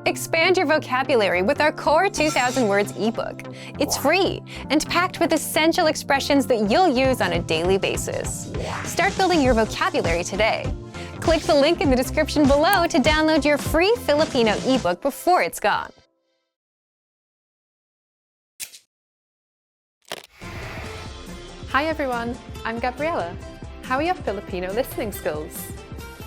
Expand your vocabulary with our Core 2,000 Words ebook. It's free and packed with essential expressions that you'll use on a daily basis. Start building your vocabulary today. Click the link in the description below to download your free Filipino ebook before it's gone. Hi everyone, I'm Gabriella. How are your Filipino listening skills?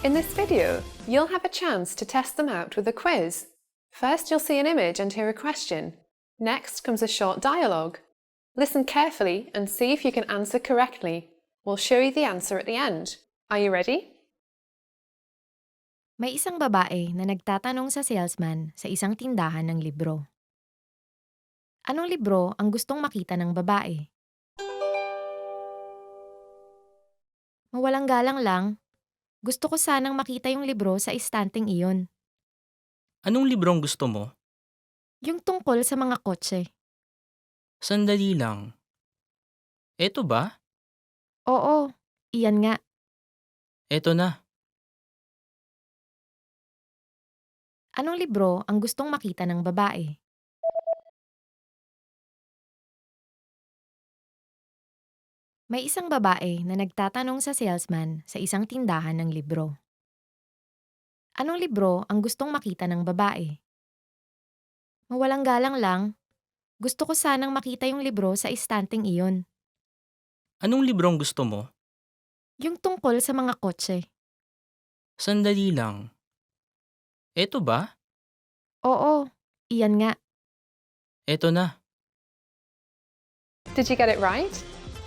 In this video, you'll have a chance to test them out with a quiz. First, you'll see an image and hear a question. Next comes a short dialogue. Listen carefully and see if you can answer correctly. We'll show you the answer at the end. Are you ready? May isang babae na nagtatanong sa salesman sa isang tindahan ng libro. Anong libro ang gustong makita ng babae? Mawalang galang lang, gusto ko sanang makita yung libro sa istanteng iyon. Anong librong gusto mo? Yung tungkol sa mga kotse. Sandali lang. Eto ba? Oo, iyan nga. Eto na. Anong libro ang gustong makita ng babae? May isang babae na nagtatanong sa salesman sa isang tindahan ng libro. Anong libro ang gustong makita ng babae? Mawalang galang lang, gusto ko sanang makita yung libro sa istanteng iyon. Anong librong gusto mo? Yung tungkol sa mga kotse. Sandali lang. Eto ba? Oo, iyan nga. Eto na. Did you get it right?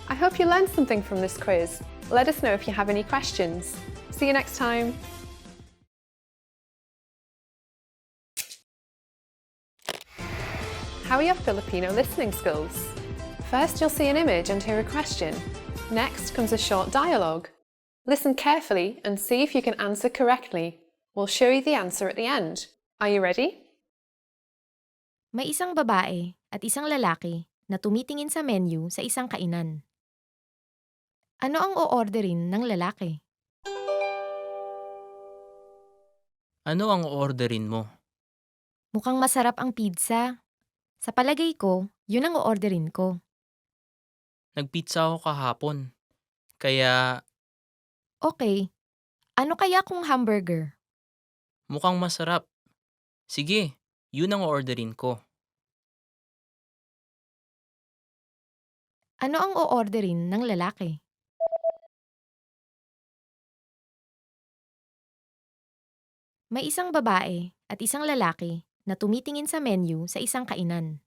I hope you learned something from this quiz. Let us know if you have any questions. See you next time. How are your Filipino listening skills? First, you'll see an image and hear a question. Next comes a short dialogue. Listen carefully and see if you can answer correctly. We'll show you the answer at the end. Are you ready? May isang babae at isang lalaki na tumitingin sa menu sa isang kainan. Ano ang o-orderin ng lalaki? Ano ang orderin mo? Mukhang masarap ang pizza. Sa palagay ko, yun ang o-orderin ko. Nagpizza ako kahapon. Kaya Okay, ano kaya kung hamburger? mukhang masarap. Sige, yun ang orderin ko. Ano ang o-orderin ng lalaki? May isang babae at isang lalaki na tumitingin sa menu sa isang kainan.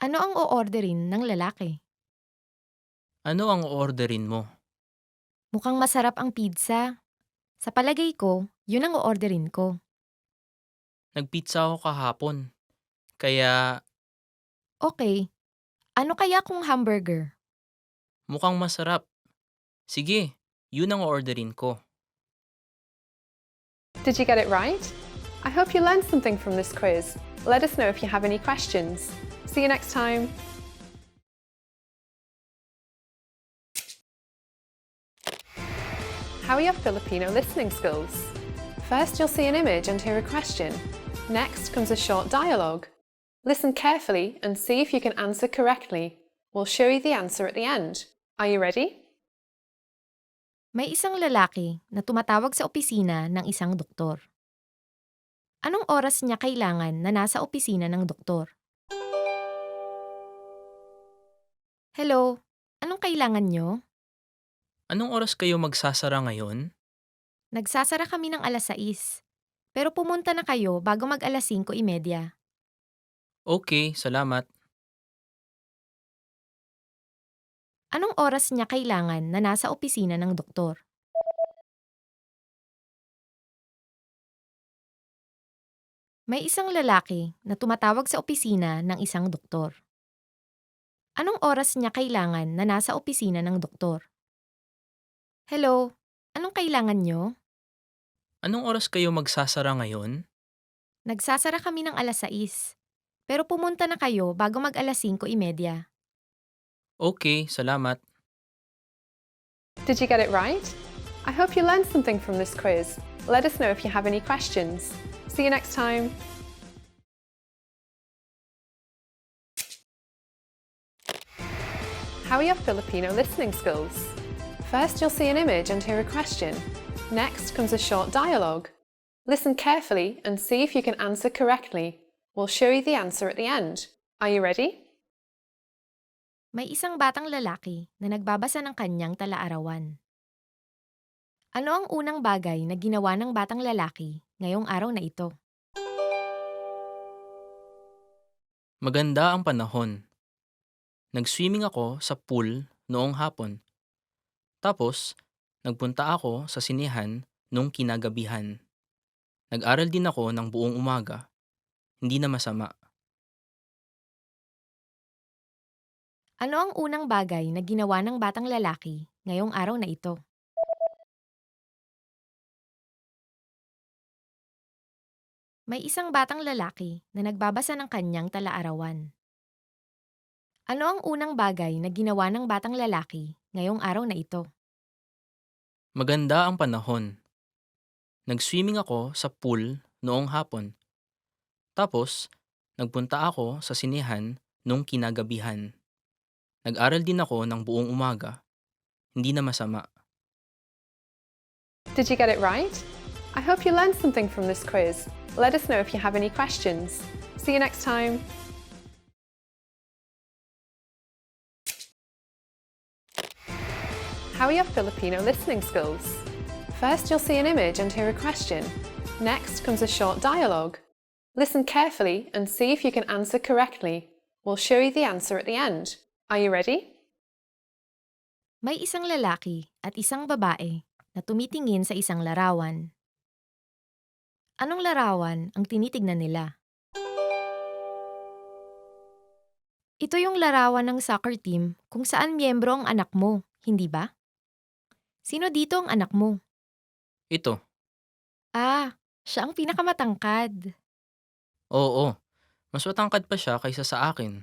Ano ang o-orderin ng lalaki? Ano ang orderin mo? Mukhang masarap ang pizza. Sa palagay ko, yun ang o-orderin ko. Nagpizza ako kahapon. Kaya Okay, ano kaya kung hamburger? mukhang masarap. Sige, yun ang orderin ko. Did you get it right? I hope you learned something from this quiz. Let us know if you have any questions. See you next time. How are your Filipino listening skills? First, you'll see an image and hear a question. Next comes a short dialogue. Listen carefully and see if you can answer correctly. We'll show you the answer at the end. Are you ready? May isang lalaki na tumatawag sa opisina ng isang doktor. Anong oras niya kailangan na nasa opisina ng doktor? Hello, anong kailangan nyo? Anong oras kayo magsasara ngayon? Nagsasara kami ng alas 6. Pero pumunta na kayo bago mag alas 5:30. Okay, salamat. Anong oras niya kailangan na nasa opisina ng doktor? May isang lalaki na tumatawag sa opisina ng isang doktor. Anong oras niya kailangan na nasa opisina ng doktor? Hello, anong kailangan nyo? Anong oras kayo magsasara ngayon? Nagsasara kami ng alas 6. Pero pumunta na kayo bago mag alas 5:30. Okay, salamat. Did you get it right? I hope you learned something from this quiz. Let us know if you have any questions. See you next time. How are your Filipino listening skills? First, you'll see an image and hear a question. Next comes a short dialogue. Listen carefully and see if you can answer correctly. We'll show you the answer at the end. Are you ready? May isang batang lalaki na nagbabasa ng kanyang talaarawan. Ano ang unang bagay na ginawa ng batang lalaki ngayong araw na ito? Maganda ang panahon. Nag-swimming ako sa pool noong hapon. Tapos, nagpunta ako sa sinehan nung kinagabihan. Nag-aral din ako ng buong umaga. Hindi na masama. Ano ang unang bagay na ginawa ng batang lalaki ngayong araw na ito? May isang batang lalaki na nagbabasa ng kanyang talaarawan. Ano ang unang bagay na ginawa ng batang lalaki ngayong araw na ito? Maganda ang panahon. Nag-swimming ako sa pool noong hapon. Tapos, nagpunta ako sa sinehan nung kinagabihan. Nag-aral din ako ng buong umaga. Hindi na masama. Did you get it right? I hope you learned something from this quiz. Let us know if you have any questions. See you next time. How are your Filipino listening skills? First, you'll see an image and hear a question. Next comes a short dialogue. Listen carefully and see if you can answer correctly. We'll show you the answer at the end. Are you ready? May isang lalaki at isang babae na tumitingin sa isang larawan. Anong larawan ang tinitignan nila? Ito yung larawan ng soccer team kung saan miyembro ang anak mo, hindi ba? Sino dito ang anak mo? Ito. Ah, siya ang pinakamatangkad. Oo. Mas matangkad pa siya kaysa sa akin.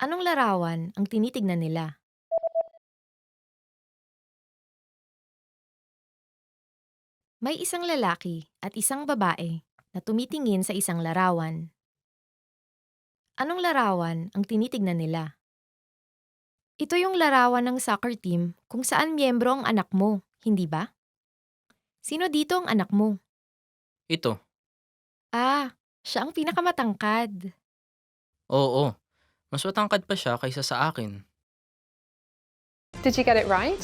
Anong larawan ang tinitignan nila? May isang lalaki at isang babae na tumitingin sa isang larawan. Anong larawan ang tinitignan nila? Ito yung larawan ng soccer team kung saan miyembro ang anak mo, hindi ba? Sino dito ang anak mo? Ito. Ah, siya ang pinakamatangkad. Oo. Mas matangkad pa siya kaysa sa akin. Did you get it right?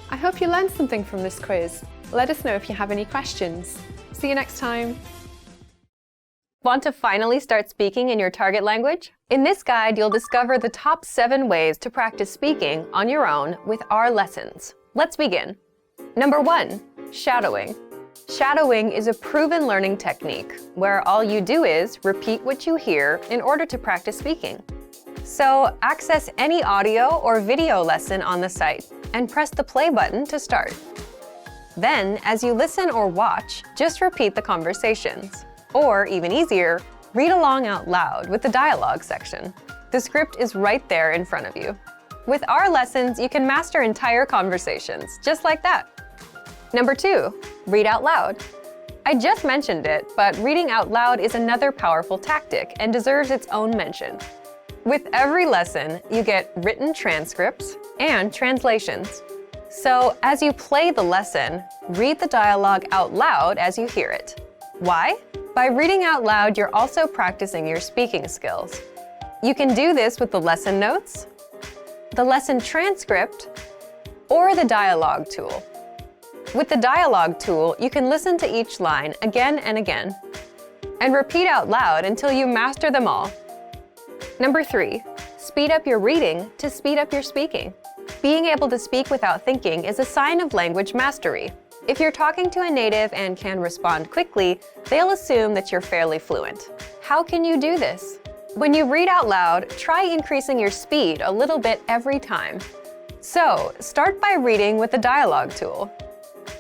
I hope you learned something from this quiz. Let us know if you have any questions. See you next time. Want to finally start speaking in your target language? In this guide, you'll discover the top 7 ways to practice speaking on your own with our lessons. Let's begin. Number 1, shadowing. Shadowing is a proven learning technique where all you do is repeat what you hear in order to practice speaking. So, access any audio or video lesson on the site and press the play button to start. Then, as you listen or watch, just repeat the conversations. Or, even easier, read along out loud with the dialogue section. The script is right there in front of you. With our lessons, you can master entire conversations, just like that. Number 2, read out loud. I just mentioned it, but reading out loud is another powerful tactic and deserves its own mention. With every lesson, you get written transcripts and translations. So, as you play the lesson, read the dialogue out loud as you hear it. Why? By reading out loud, you're also practicing your speaking skills. You can do this with the lesson notes, the lesson transcript, or the dialogue tool. With the dialogue tool, you can listen to each line again and again, and repeat out loud until you master them all. Number 3, speed up your reading to speed up your speaking. Being able to speak without thinking is a sign of language mastery. If you're talking to a native and can respond quickly, they'll assume that you're fairly fluent. How can you do this? When you read out loud, try increasing your speed a little bit every time. So, start by reading with the dialogue tool.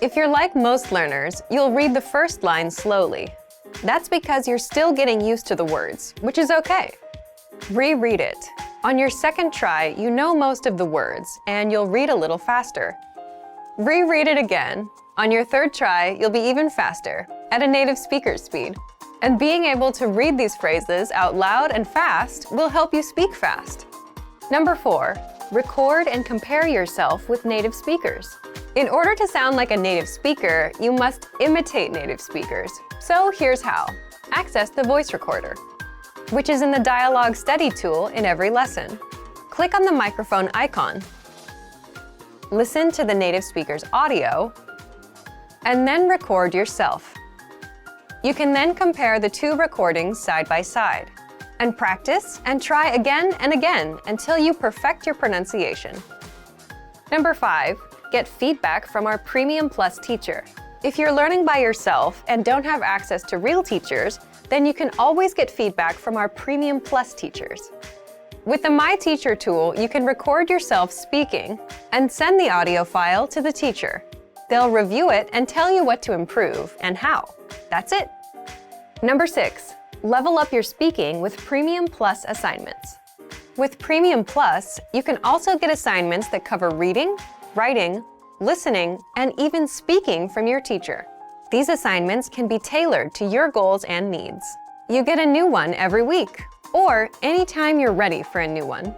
If you're like most learners, you'll read the first line slowly. That's because you're still getting used to the words, which is okay. Reread it. On your second try, you know most of the words, and you'll read a little faster. Reread it again, On your third try, you'll be even faster, at a native speaker's speed. And being able to read these phrases out loud and fast will help you speak fast. Number 4, record and compare yourself with native speakers. In order to sound like a native speaker, you must imitate native speakers. So here's how. Access the voice recorder, which is in the Dialogue Study tool in every lesson. Click on the microphone icon. Listen to the native speaker's audio, and then record yourself. You can then compare the two recordings side by side, and practice and try again and again until you perfect your pronunciation. Number 5, get feedback from our Premium Plus teacher. If you're learning by yourself and don't have access to real teachers, then you can always get feedback from our Premium Plus teachers. With the My Teacher tool, you can record yourself speaking and send the audio file to the teacher. They'll review it and tell you what to improve and how. That's it. Number 6, level up your speaking with Premium Plus assignments. With Premium Plus, you can also get assignments that cover reading, writing, listening, and even speaking from your teacher. These assignments can be tailored to your goals and needs. You get a new one every week, or anytime you're ready for a new one.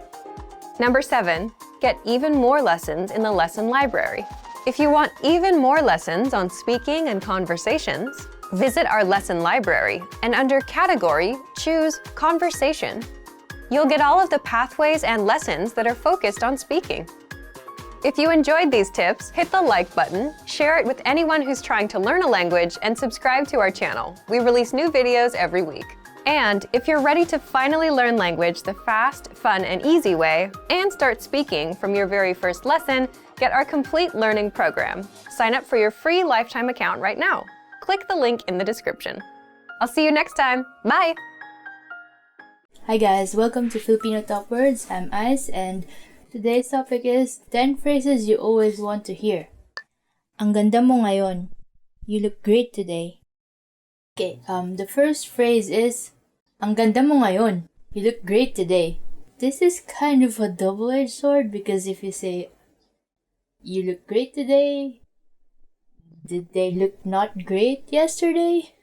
Number 7, get even more lessons in the lesson library. If you want even more lessons on speaking and conversations, visit our lesson library and under Category, choose Conversation. You'll get all of the pathways and lessons that are focused on speaking. If you enjoyed these tips, hit the like button, share it with anyone who's trying to learn a language, and subscribe to our channel. We release new videos every week. And if you're ready to finally learn language the fast, fun, and easy way, and start speaking from your very first lesson, get our complete learning program. Sign up for your free lifetime account right now. Click the link in the description. I'll see you next time. Bye! Hi guys, welcome to Filipino Top Words. I'm Ice and today's topic is 10 phrases you always want to hear. Ang ganda mo ngayon. You look great today. Okay, the first phrase is ang ganda mo ngayon. You look great today. This is kind of a double-edged sword because if you say you look great today, did they look not great yesterday?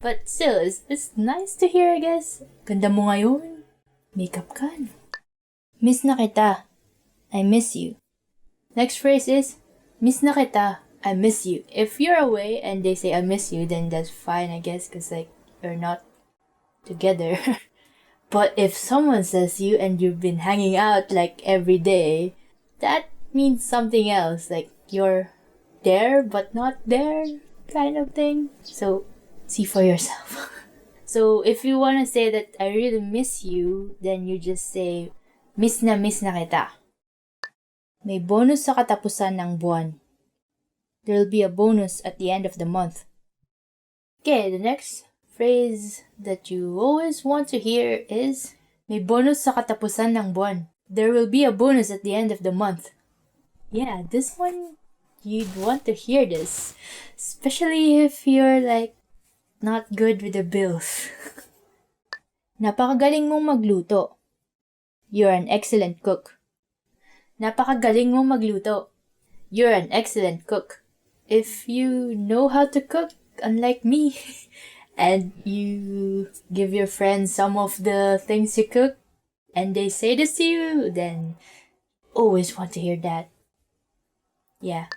But still, it's nice to hear, I guess. Ganda mo ngayon. Makeup ka. Miss na kita. I miss you. Next phrase is, miss na kita. I miss you. If you're away and they say I miss you, then that's fine, I guess, because like you're not together. But if someone says you and you've been hanging out like every day, that means something else. Like you're there but not there kind of thing. So see for yourself. So if you want to say that I really miss you, then you just say miss na kita. May bonus sa katapusan ng buwan. There'll be a bonus at the end of the month. Okay, the next phrase that you always want to hear is may bonus sa katapusan ng buwan. There will be a bonus at the end of the month. Yeah, this one, you'd want to hear this. Especially if you're like not good with the bills. Napakagaling mong magluto. You're an excellent cook. Napakagaling mong magluto. You're an excellent cook. If you know how to cook, unlike me, and you give your friends some of the things you cook, and they say this to you, then always want to hear that. Yeah.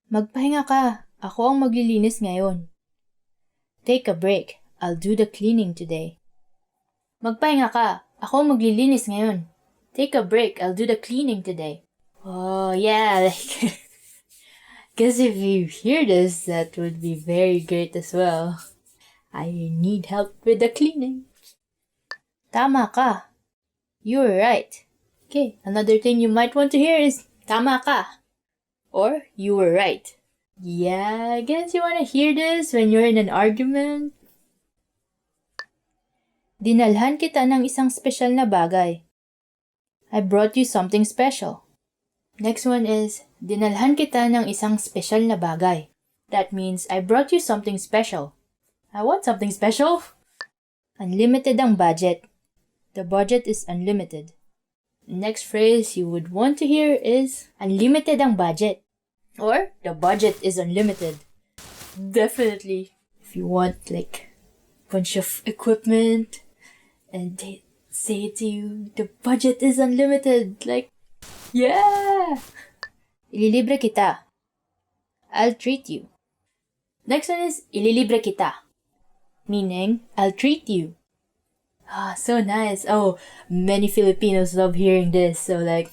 Magpahinga ka. Ako ang maglilinis ngayon. Take a break. I'll do the cleaning today. Magpahinga ka. Ako ang maglilinis ngayon. Take a break. I'll do the cleaning today. Oh, yeah. Like, guess if you hear this, that would be very great as well. I need help with the cleaning. Tama ka. You're right. Okay, another thing you might want to hear is tama ka. Or you were right. Yeah, I guess you want to hear this when you're in an argument. Dinalhan kita ng isang special na bagay. I brought you something special. Next one is, dinalhan kita ng isang special na bagay. That means, I brought you something special. I want something special. Unlimited ang budget. The budget is unlimited. Next phrase you would want to hear is, unlimited ang budget. Or the budget is unlimited. Definitely. If you want like a bunch of equipment and they say to you, the budget is unlimited. Like, yeah! Ililibre kita. I'll treat you. Next one is ililibre kita. Meaning, I'll treat you. Ah, so nice. Oh, many Filipinos love hearing this. So like,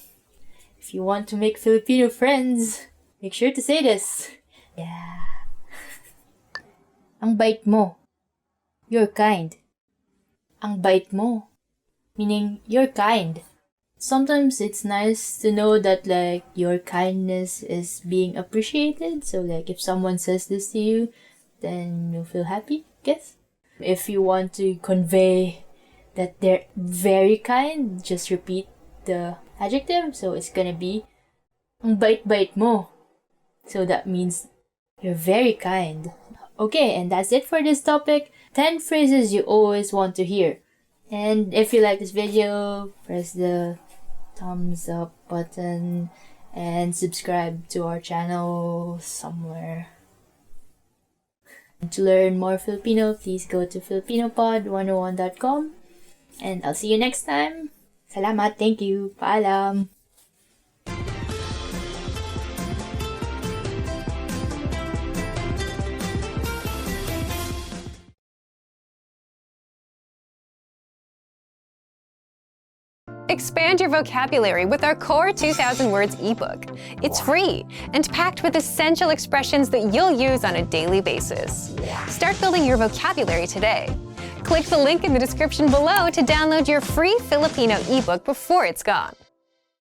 if you want to make Filipino friends, make sure to say this. Yeah. Ang bait mo. You're kind. Ang bait mo. Meaning, you're kind. Sometimes it's nice to know that like your kindness is being appreciated. So like if someone says this to you, then you'll feel happy, I guess. If you want to convey that they're very kind, just repeat the adjective. So it's gonna be ang bait-bait mo. So that means you're very kind. Okay, and that's it for this topic. 10 phrases you always want to hear. And if you like this video, press the thumbs up button and subscribe to our channel somewhere. To learn more Filipino, please go to filipinopod101.com. And I'll see you next time. Salamat, thank you, paalam. Expand your vocabulary with our Core 2000 Words ebook. It's free and packed with essential expressions that you'll use on a daily basis. Start building your vocabulary today. Click the link in the description below to download your free Filipino ebook before it's gone.